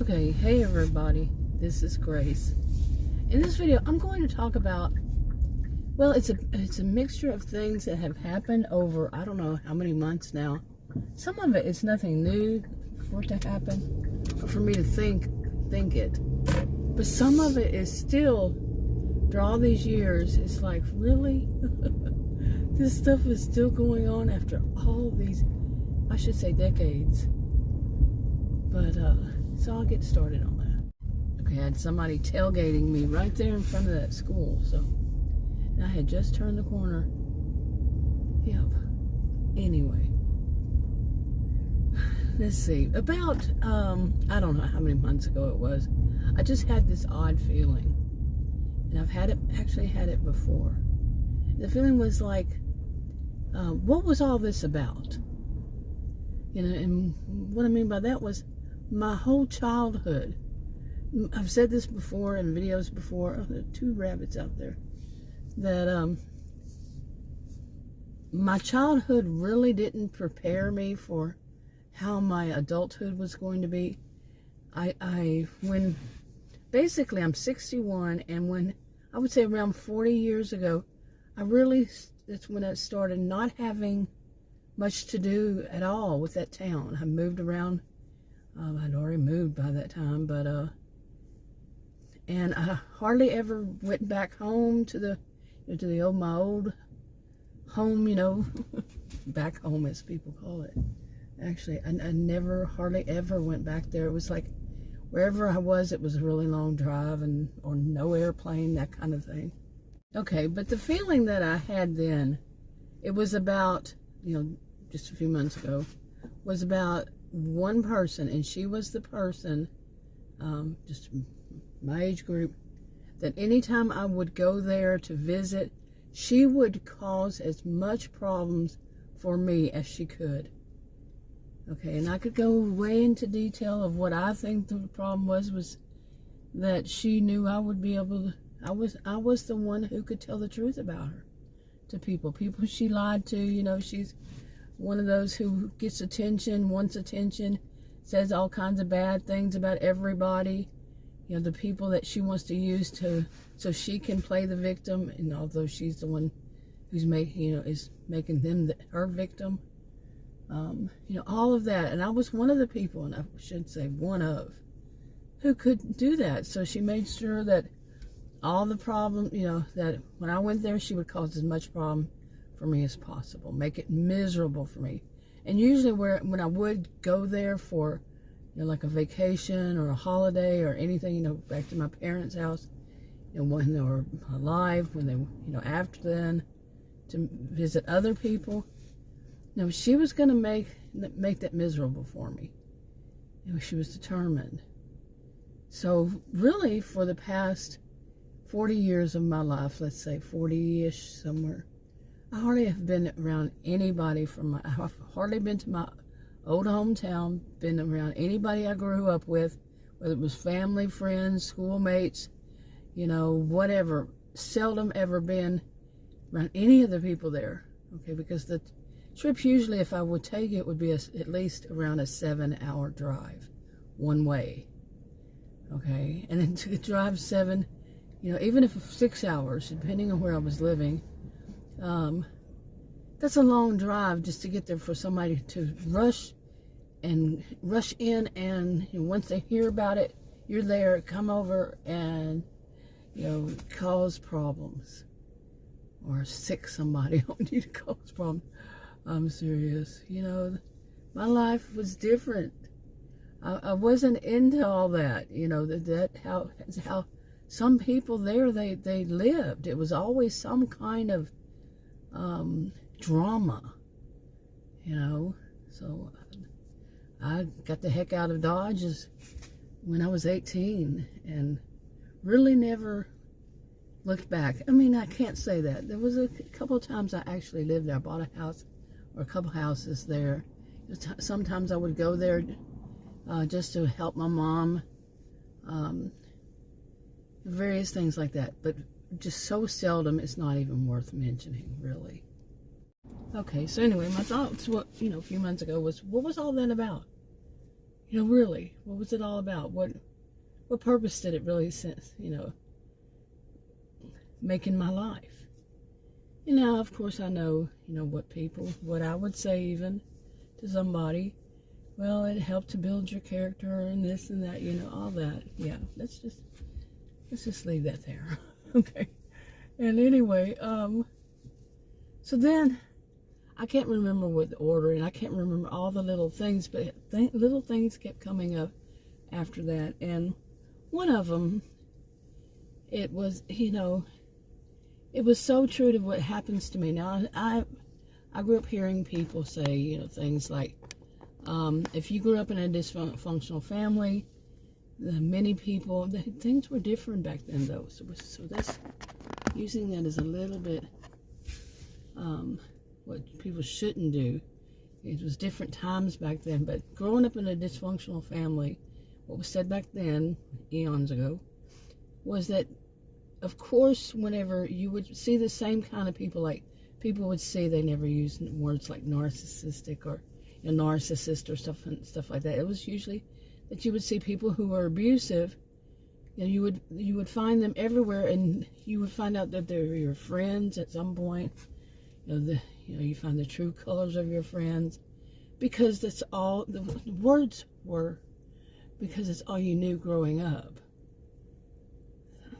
Okay, hey everybody, this is Grace. In this video, I'm going to talk about, well, it's a mixture of things that have happened over, I don't know how many months now. Some of it is nothing new for it to happen, or for me to think it. But some of it is still, after all these years, it's like, really? This stuff is still going on after all these, I should say, decades. But, so I'll get started on that. Okay, I had somebody tailgating me right there in front of that school, so I had just turned the corner. Yep. Anyway, let's see. About, I don't know how many months ago it was, I just had this odd feeling. And I've actually had it before. The feeling was like, what was all this about? You know, and what I mean by that was my whole childhood. I've said this before in videos before. Oh, there are two rabbits out there. That my childhood really didn't prepare me for how my adulthood was going to be. When basically I'm 61, and when I would say around 40 years ago, that's when I started not having much to do at all with that town. I moved around. I'd already moved by that time, but and I hardly ever went back home to my old home, you know, back home as people call it. Actually, I never, hardly ever went back there. It was like wherever I was, it was a really long drive or no airplane, that kind of thing. Okay, but the feeling that I had then, it was about, just a few months ago, was about one person, and she was the person, just my age group, that anytime I would go there to visit, she would cause as much problems for me as she could. Okay, and I could go way into detail of what I think the problem was that she knew I would be able to, I was the one who could tell the truth about her to people she lied to. She's one of those who gets attention, wants attention, says all kinds of bad things about everybody. The people that she wants to use so she can play the victim, and although she's the one who's is making them her victim. All of that. And I was one of the people, and I should say one of, who could do that. So she made sure that all the problem, that when I went there, she would cause as much problem for me as possible, make it miserable for me. And usually when I would go there for, like a vacation or a holiday or anything, back to my parents' house, when they were alive, when they, after then, to visit other people, she was going to make that miserable for me. She was determined. So really, for the past 40 years of my life, let's say 40-ish somewhere, I hardly have been around anybody I've hardly been to my old hometown, been around anybody I grew up with, whether it was family, friends, schoolmates, whatever. Seldom ever been around any of the people there, okay, because the trips usually, if I would take it, would be at least around a 7-hour drive, one way, okay, and then to drive 7, even if 6 hours, depending on where I was living, that's a long drive just to get there for somebody to rush in, and once they hear about it, you're there, come over and, cause problems or sick somebody on you to cause problems. I'm serious. My life was different. I wasn't into all that, how some people there, they lived. It was always some kind of drama, so I got the heck out of Dodge when I was 18 and really never looked back. I mean, I can't say that. There was a couple of times I actually lived there. I bought a house or a couple houses there. Sometimes I would go there just to help my mom, various things like that, but just so seldom it's not even worth mentioning, really. Okay, so anyway, my thoughts, a few months ago was, what was all that about? Really, what was it all about? What purpose did it really sense, make in my life? And now, of course, I know, what I would say even to somebody. Well, it helped to build your character and this and that, all that. Yeah, let's just leave that there. Okay. And anyway, so then I can't remember what the order, and I can't remember all the little things, but little things kept coming up after that. And one of them, it was, it was so true to what happens to me. Now, I grew up hearing people say, things like, if you grew up in a dysfunctional family, many people, things were different back then, though. So that's, using that as a little bit, what people shouldn't do. It was different times back then, but growing up in a dysfunctional family, what was said back then, eons ago, was that, of course, whenever you would see the same kind of people, like people would say, they never used words like narcissistic or narcissist or stuff like that. It was usually that you would see people who were abusive. You would find them everywhere, and you would find out that they were your friends at some point. You find the true colors of your friends, because that's all the words were, because it's all you knew growing up.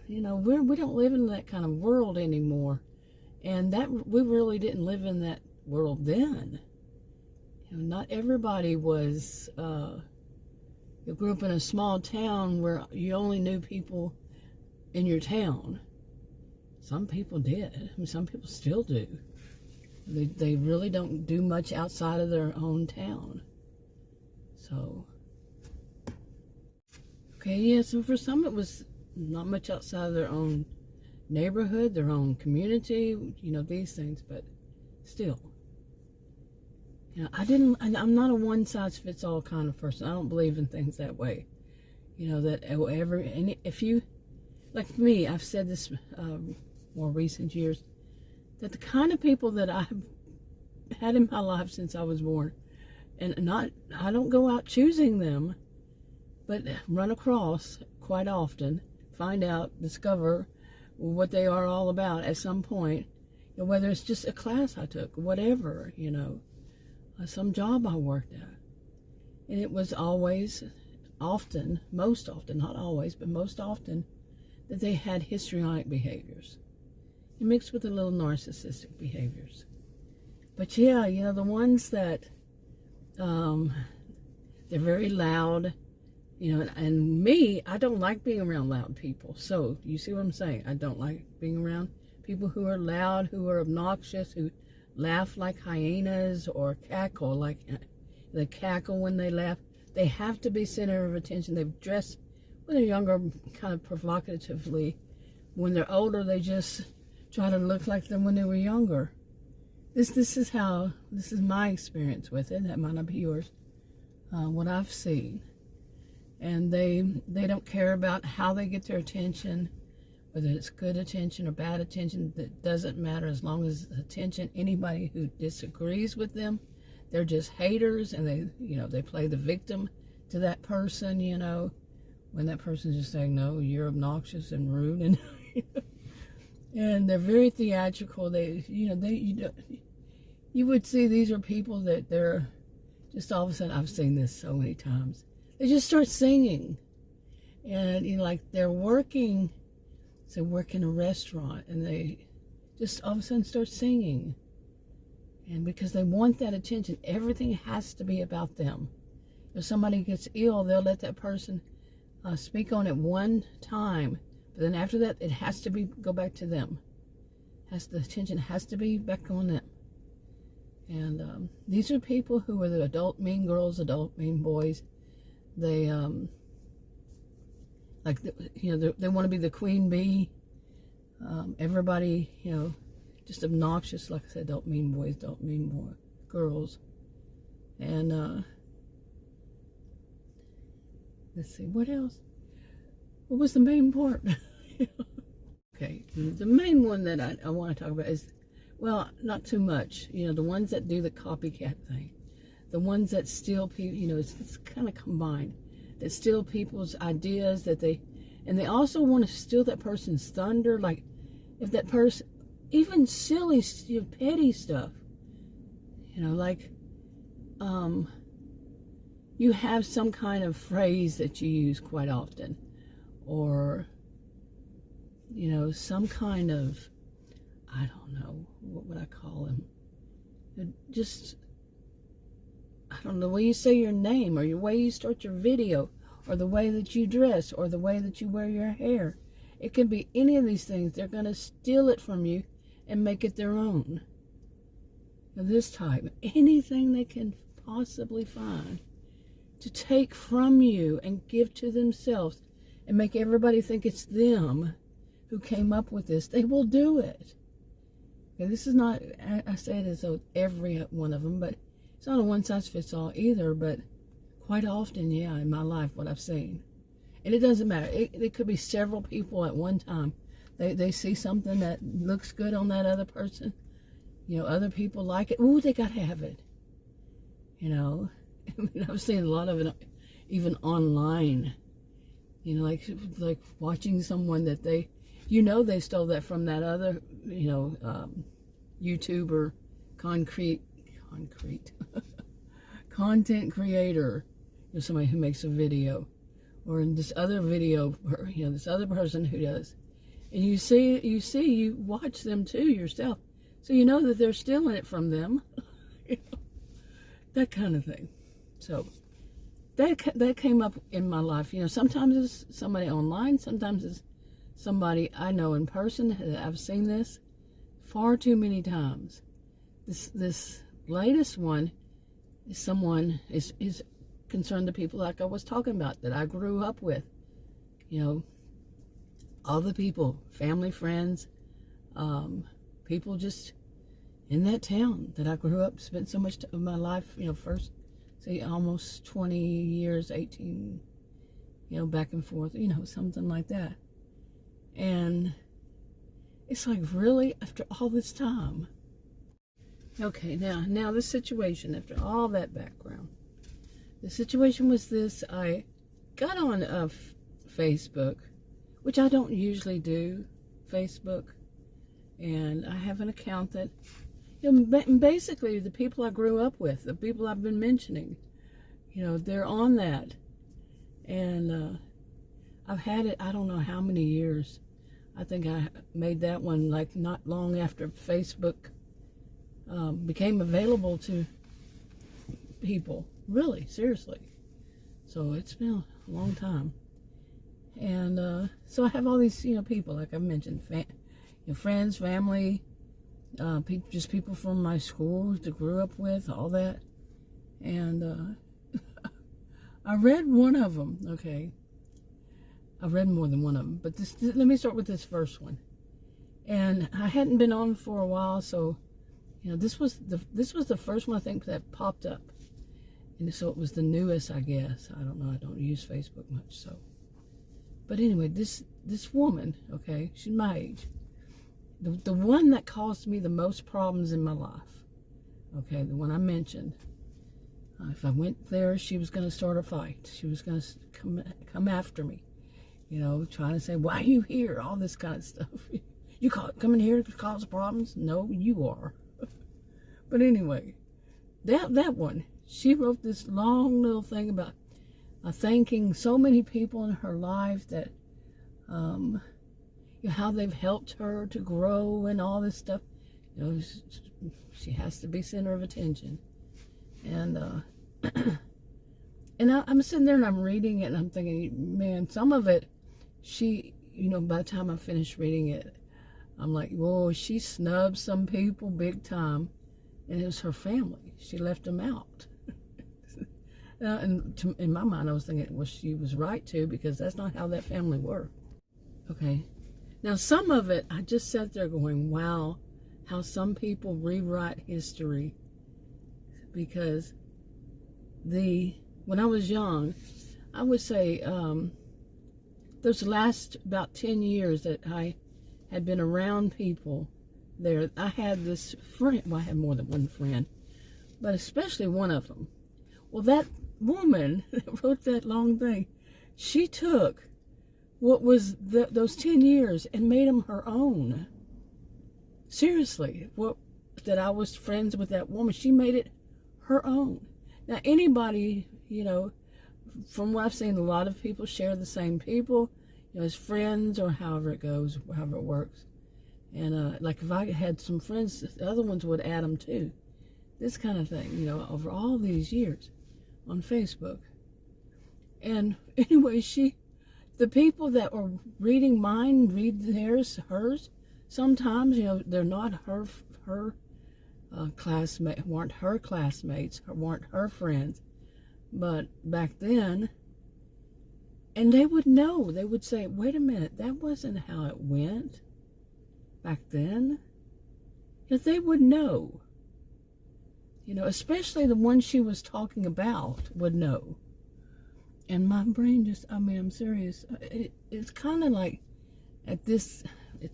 We don't live in that kind of world anymore, and that we really didn't live in that world then. Not everybody was. You grew up in a small town where you only knew people in your town. Some people did. Some people still do. They really don't do much outside of their own town. So, okay, yeah, so for some it was not much outside of their own neighborhood, their own community, these things, but still. I'm not a one-size-fits-all kind of person. I don't believe in things that way. If you, like me, I've said this more recent years, that the kind of people that I've had in my life since I was born, and I don't go out choosing them, but run across quite often, find out, discover what they are all about at some point, whether it's just a class I took, whatever, some job I worked at. And it was always, most often, not always, but most often, that they had histrionic behaviors mixed with a little narcissistic behaviors. But yeah, the ones that, they're very loud, and me, I don't like being around loud people. So, you see what I'm saying? I don't like being around people who are loud, who are obnoxious, who laugh like hyenas, or cackle like they cackle when they laugh. They have to be center of attention. They dress, when they're younger, kind of provocatively. When they're older, they just try to look like them when they were younger. This is my experience with it. That might not be yours. What I've seen, and they don't care about how they get their attention. Whether it's good attention or bad attention, that doesn't matter, as long as attention. Anybody who disagrees with them, they're just haters, and they play the victim to that person, when that person's just saying, no, you're obnoxious and rude, and and they're very theatrical. You would see these are people that they're just all of a sudden, I've seen this so many times, they just start singing, and like they're working. So work in a restaurant, and they just all of a sudden start singing. And because they want that attention, everything has to be about them. If somebody gets ill, they'll let that person speak on it one time, but then after that, it has to go back to them. The attention has to be back on them. And these are people who are the adult mean girls, adult mean boys. They they want to be the queen bee. Everybody, just obnoxious. Like I said, don't mean boys, don't mean girls. And let's see, what else? What was the main part? Okay, the main one that I want to talk about is, well, not too much. The ones that do the copycat thing. the ones that steal people, you know, it's kind of combined, that steal people's ideas, and they also want to steal that person's thunder. Like, if that person, even silly, you know, petty stuff, you know, like, you have some kind of phrase that you use quite often, or, you know, some kind of, I don't know, what would I call him? Just, I don't know, the way you say your name, or your way you start your video, or the way that you dress, or the way that you wear your hair. It can be any of these things. They're going to steal it from you and make it their own. Now, this type, anything they can possibly find to take from you and give to themselves and make everybody think it's them who came up with this, they will do it. Okay, this is not, I say it as though every one of them, but it's not a one-size-fits-all either, but quite often, yeah, in my life, what I've seen. And it doesn't matter. It could be several people at one time. They see something that looks good on that other person. You know, other people like it. Ooh, they got to have it. You know, I mean, I've seen a lot of it even online. You know, like watching someone that they, you know, they stole that from that other, you know, YouTuber, content creator, you know, somebody who makes a video, or in this other video, you know, this other person who does, and you watch them too yourself, so you know that they're stealing it from them, you know, that kind of thing. So that came up in my life. You know, sometimes it's somebody online, sometimes it's somebody I know in person. I've seen this far too many times. This latest one is someone is concerned to people like I was talking about, that I grew up with. You know, all the people, family, friends, people just in that town that I grew up, spent so much of my life, you know, first, say, almost 20 years, 18, you know, back and forth, you know, something like that. And it's like, really, after all this time? Okay, now the situation, after all that background, the situation was this. I got on Facebook, which I don't usually do, Facebook, and I have an account that, you know, basically the people I grew up with, the people I've been mentioning, you know, they're on that. And I've had it, I don't know how many years. I think I made that one like not long after Facebook became available to people. Really, seriously. So it's been a long time. And so I have all these, you know, people, like I mentioned, you know, friends, family, just people from my school that grew up with, all that. And I read one of them, okay. I read more than one of them, but let me start with this first one. And I hadn't been on for a while, so, you know, this was the first one, I think, that popped up. And so it was the newest, I guess. I don't know, I don't use Facebook much, so. But anyway, this woman, okay, she's my age. The one that caused me the most problems in my life, okay, the one I mentioned. If I went there, she was going to start a fight. She was going to come after me. You know, trying to say, why are you here? All this kind of stuff. You coming here to cause problems? No, you are. But anyway, that one, she wrote this long little thing about thanking so many people in her life that, you know, how they've helped her to grow and all this stuff. You know, she has to be center of attention. And and I'm sitting there and I'm reading it and I'm thinking, man, some of it, she, you know, by the time I finished reading it, I'm like, whoa, she snubbed some people big time, and it was her family. She left them out. And in my mind, I was thinking, well, she was right to, because that's not how that family worked. Okay. Now, some of it, I just sat there going, wow, how some people rewrite history. Because when I was young, I would say, those last about 10 years that I had been around people there, I had this friend, well, I had more than one friend, but especially one of them, Well, that woman that wrote that long thing, she took what was those 10 years and made them her own. Seriously, that I was friends with that woman, she made it her own. Now, anybody, from what I've seen, a lot of people share the same people, as friends or however it goes, however it works. And like if I had some friends, the other ones would add them too. This kind of thing, over all these years on Facebook. And anyway, the people that were reading mine read hers. Sometimes, they're not her classmate, weren't her classmates, weren't her friends. But back then, and they would know, they would say, wait a minute, that wasn't how it went back then. Because they would know. Especially the one she was talking about would know. And my brain I'm serious. It's kind of like it's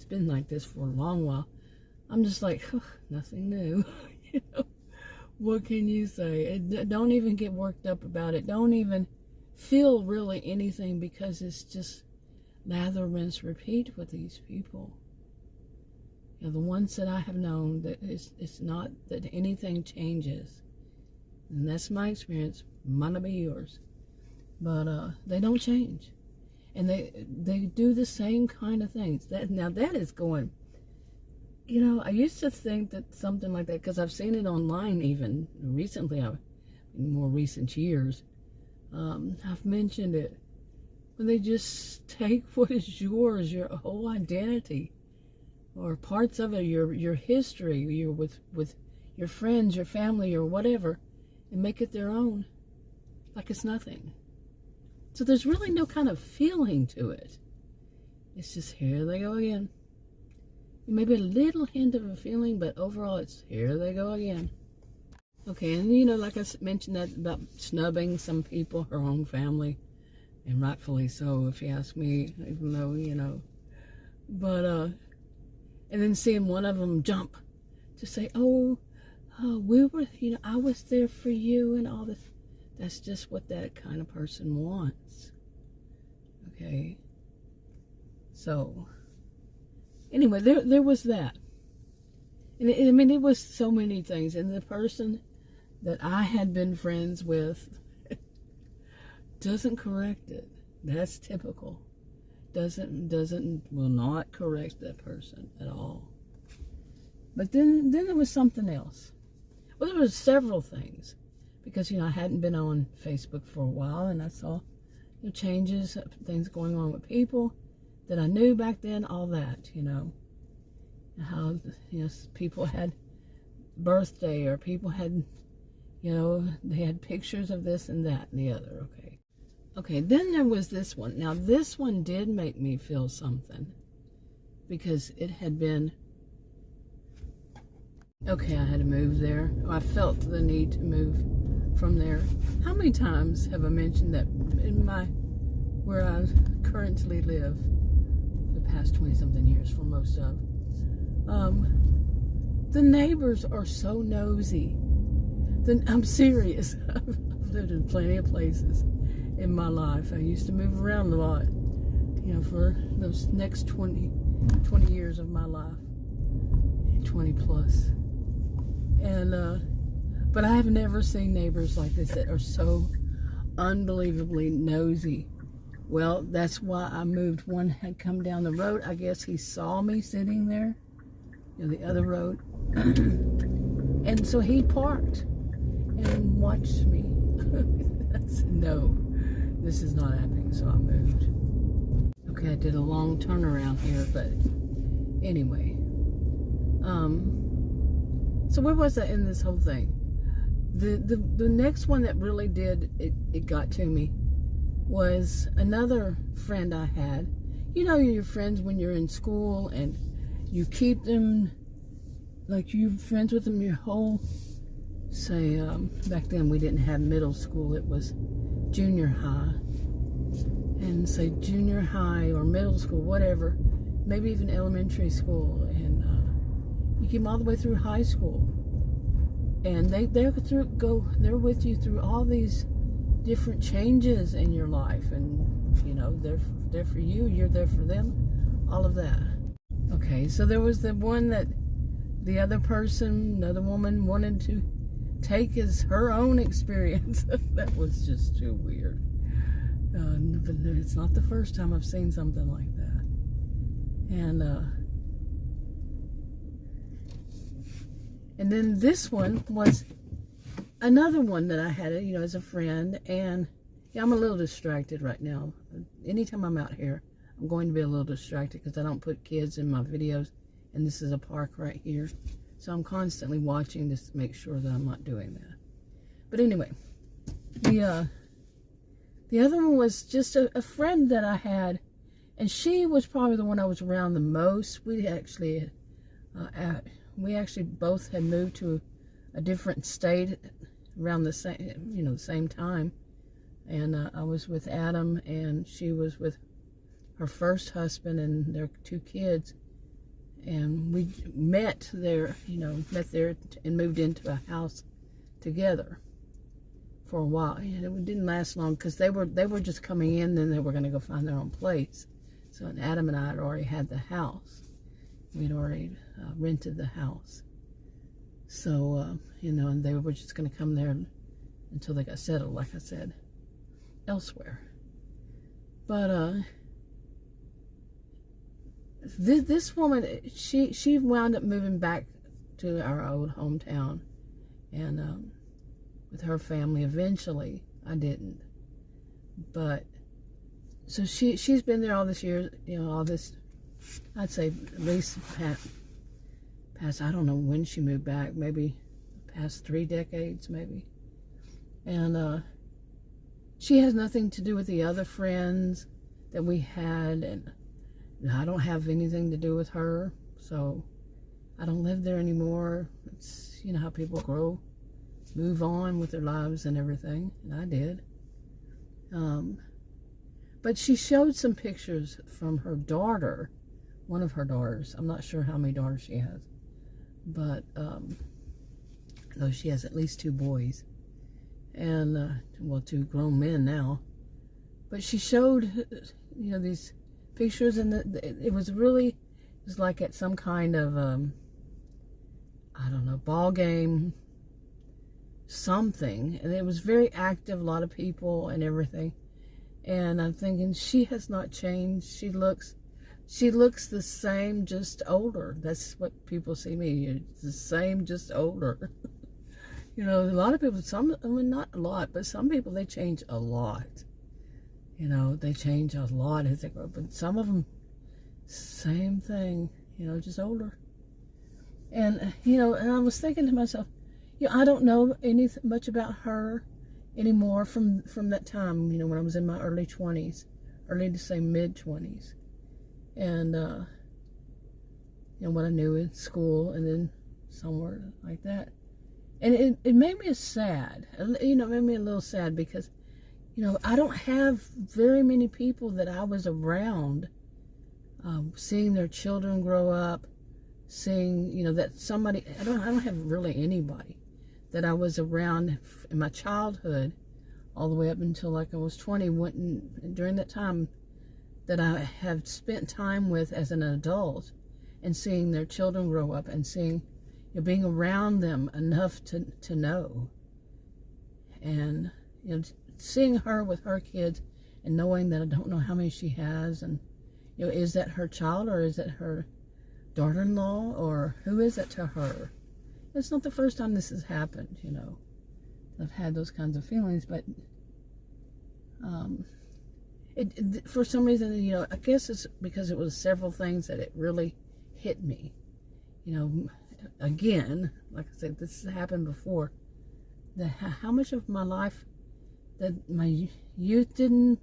been like this for a long while. I'm just like, nothing new. What can you say? Don't even get worked up about it. Don't even feel really anything, because it's just lather, rinse, repeat with these people. The ones that I have known, that it's not that anything changes. And that's my experience. Might not be yours. But they don't change. And they do the same kind of things. Now that is going, I used to think that something like that, because I've seen it online even recently, in more recent years. I've mentioned it. When they just take what is yours, your whole identity, or parts of it, your history, you're with your friends, your family, or whatever, and make it their own, like it's nothing. So there's really no kind of feeling to it. It's just, here they go again. Maybe a little hint of a feeling, but overall it's, here they go again. Okay, and like I mentioned that about snubbing some people, her own family, and rightfully so, if you ask me, even though, but, and then seeing one of them jump to say, oh, we were, I was there for you and all this. That's just what that kind of person wants. Okay. So, anyway, there was that. And it was so many things. And the person that I had been friends with doesn't correct it. That's typical. Will not correct that person at all. But then there was something else. Well, there was several things, because I hadn't been on Facebook for a while, and I saw changes, things going on with people that I knew back then, all that, how people had birthday, or people had they had pictures of this and that and the other. Okay, then there was this one. Now, this one did make me feel something, because it had been, okay, I had to move there. I felt the need to move from there. How many times have I mentioned that in where I currently live, the past 20-something years for most of, the neighbors are so nosy. I'm serious. I've lived in plenty of places in my life. I used to move around a lot, for those next 20 years of my life, 20 plus. And, but I have never seen neighbors like this that are so unbelievably nosy. Well, that's why I moved. One had come down the road. I guess he saw me sitting there, the other road. And so he parked and watched me. I said, no, this is not happening, so I moved. Okay, I did a long turnaround here, but anyway. So where was I in this whole thing? The next one that really did, it got to me, was another friend I had. You're friends when you're in school, and you keep them, like you're friends with them your whole, say, back then we didn't have middle school, it was junior high. And say junior high or middle school, whatever, maybe even elementary school, and you keep them all the way through high school. And they're with you through all these different changes in your life, and you know, they're for you, you're there for them, all of that. Okay, so there was the one that the other person, another woman, wanted to take as her own experience. That was just too weird. But it's not the first time I've seen something like that. And then this one was another one that I had, you know, as a friend. And yeah, I'm a little distracted right now. Anytime I'm out here, I'm going to be a little distracted because I don't put kids in my videos. And this is a park right here. So I'm constantly watching to make sure that I'm not doing that. But anyway, the other one was just a friend that I had. And she was probably the one I was around the most. We actually both had moved to a different state around the same time. And I was with Adam, and she was with her first husband and their 2 kids. And we met there and moved into a house together for a while. And it didn't last long because they were just coming in, then they were going to go find their own place. So Adam and I had already had the house. We'd already rented the house. So, and they were just going to come there until they got settled, like I said, elsewhere. But this woman, she wound up moving back to our old hometown, and with her family eventually. I didn't, but so she's been there all this year, all this, I'd say at least past I don't know when she moved back, maybe past 3 decades maybe. And she has nothing to do with the other friends that we had, and I don't have anything to do with her, so I don't live there anymore. It's, how people grow, move on with their lives and everything, and I did. But she showed some pictures from her daughter, one of her daughters. I'm not sure how many daughters she has, but though she has at least 2 boys, and 2 grown men now. But she showed, these pictures, and it was like at some kind of I don't know, ball game, something, and it was very active, a lot of people and everything. And I'm thinking, she has not changed. She looks the same, just older. That's what people see me. It's the same, just older. A lot of people, not a lot, but some people, they change a lot. They change a lot as they grow. But some of them, same thing, just older. And, and I was thinking to myself, I don't know much about her anymore from that time, when I was in my early 20s, early to say mid-20s. And, what I knew in school and then somewhere like that. And it made me sad, it made me a little sad because, I don't have very many people that I was around, seeing their children grow up, seeing, that somebody, I don't have really anybody that I was around in my childhood all the way up until like I was 20, during that time that I have spent time with as an adult, and seeing their children grow up and seeing, being around them enough to know. And, seeing her with her kids and knowing that I don't know how many she has, and, is that her child or is it her daughter-in-law, or who is it to her? It's not the first time this has happened, I've had those kinds of feelings, but it for some reason, I guess it's because it was several things that it really hit me. Again, like I said, this has happened before. How much of my life that my youth didn't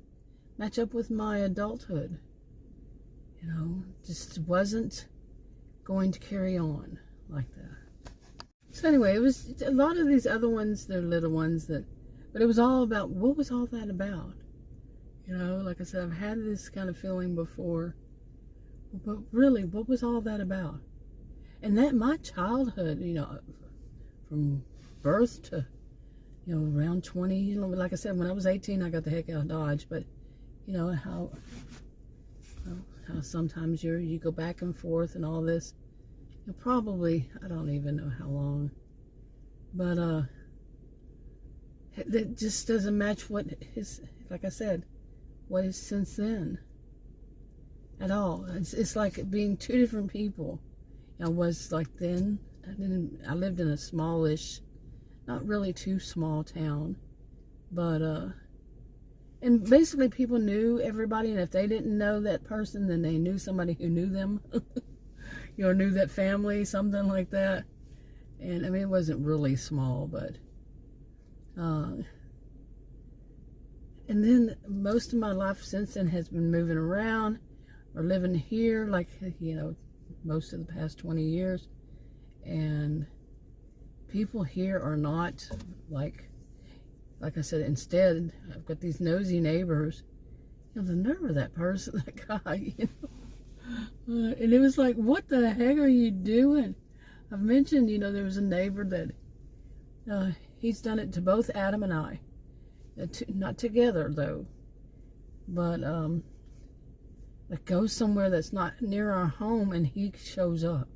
match up with my adulthood, just wasn't going to carry on like that. So anyway, it was a lot of these other ones, they're little ones but it was all about, what was all that about? Like I said, I've had this kind of feeling before, but really, what was all that about? And that my childhood, from birth to, around 20, like I said, when I was 18, I got the heck out of Dodge, but, how sometimes you go back and forth and all this, probably, I don't even know how long, but, that just doesn't match what like I said, what is since then at all. It's like being two different people. I was like then. I lived in a smallish, not really too small town, but and basically people knew everybody, and if they didn't know that person, then they knew somebody who knew them. Knew that family, something like that. And I mean, it wasn't really small, but and then most of my life since then has been moving around or living here, like, most of the past 20 years. And people here are not like I said, instead, I've got these nosy neighbors. The nerve of that person, that guy, and it was like, what the heck are you doing? I've mentioned, there was a neighbor that he's done it to both Adam and I. Not together, though. But, that goes somewhere that's not near our home, and he shows up.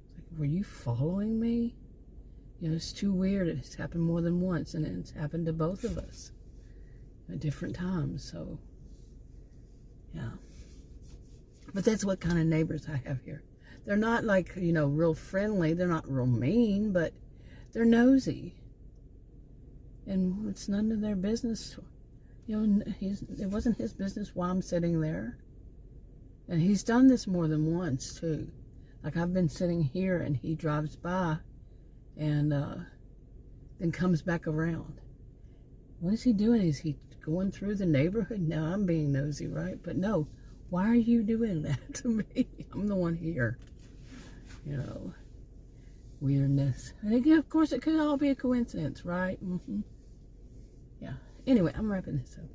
It's like, were you following me? It's too weird. It's happened more than once, and it's happened to both of us at different times. So, yeah. But that's what kind of neighbors I have here. They're not like, real friendly. They're not real mean, but they're nosy. And it's none of their business. It wasn't his business why I'm sitting there. And he's done this more than once, too. Like, I've been sitting here, and he drives by, and then comes back around. What is he doing? Is he going through the neighborhood? Now, I'm being nosy, right? But no, why are you doing that to me? I'm the one here. Weirdness. And again, of course, it could all be a coincidence, right? Yeah. Anyway, I'm wrapping this up.